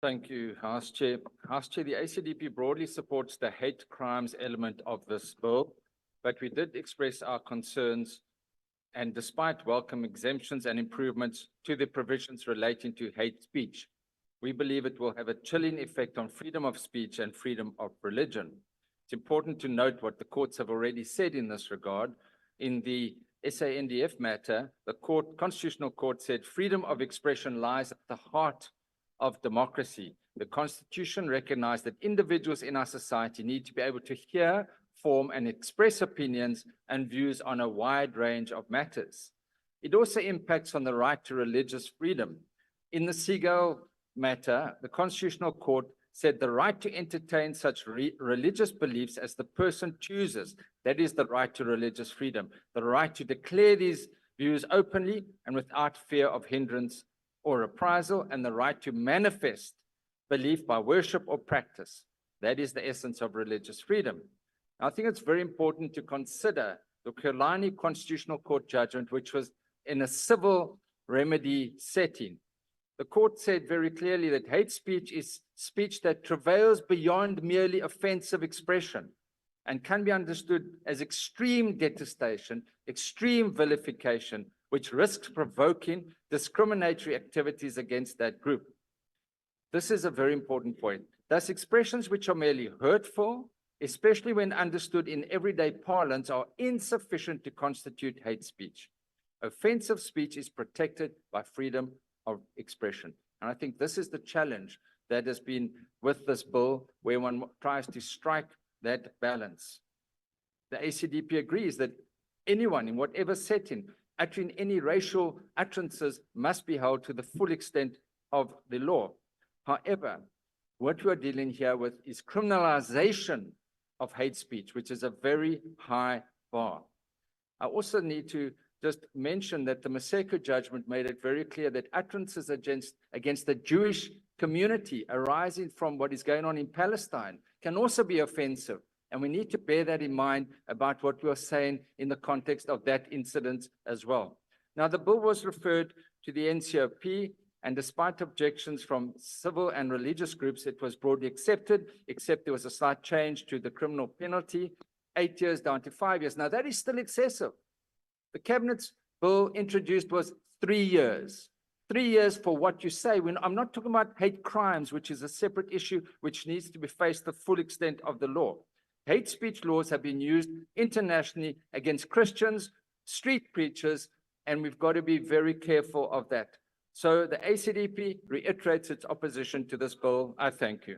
Thank you, House Chair. House Chair, the ACDP broadly supports the hate crimes element of this bill, but we did express our concerns, and despite welcome exemptions and improvements to the provisions relating to hate speech, we believe it will have a chilling effect on freedom of speech and freedom of religion. It's important to note what the courts have already said in this regard. In the SANDF matter, the Constitutional Court said freedom of expression lies at the heart of democracy. The Constitution recognized that individuals in our society need to be able to hear, form, and express opinions and views on a wide range of matters. It also impacts on the right to religious freedom. In the Seagull matter, the Constitutional Court said the right to entertain such religious beliefs as the person chooses, that is the right to religious freedom, the right to declare these views openly and without fear of hindrance or reprisal, and the right to manifest belief by worship or practice. That is the essence of religious freedom. I think it's very important to consider the Kulani Constitutional Court judgment, which was in a civil remedy setting. The court said very clearly that hate speech is speech that travails beyond merely offensive expression and can be understood as extreme detestation, extreme vilification, which risks provoking discriminatory activities against that group. This is a very important point. Thus, expressions which are merely hurtful, especially when understood in everyday parlance, are insufficient to constitute hate speech. Offensive speech is protected by freedom of expression. And I think this is the challenge that has been with this bill, where one tries to strike that balance. The ACDP agrees that anyone in whatever setting uttering any racial utterances must be held to the full extent of the law. However, what we are dealing here with is criminalization of hate speech, which is a very high bar. I also need to just mention that the Maseko judgment made it very clear that utterances against the Jewish community arising from what is going on in Palestine can also be offensive. And we need to bear that in mind about what we are saying in the context of that incident as well. Now, the bill was referred to the NCOP, and despite objections from civil and religious groups, it was broadly accepted, except there was a slight change to the criminal penalty, 8 years down to 5 years. Now, that is still excessive. The Cabinet's bill introduced was 3 years. 3 years for what you say. I'm not talking about hate crimes, which is a separate issue which needs to be faced the full extent of the law. Hate speech laws have been used internationally against Christians, street preachers, and we've got to be very careful of that. So the ACDP reiterates its opposition to this bill. I thank you.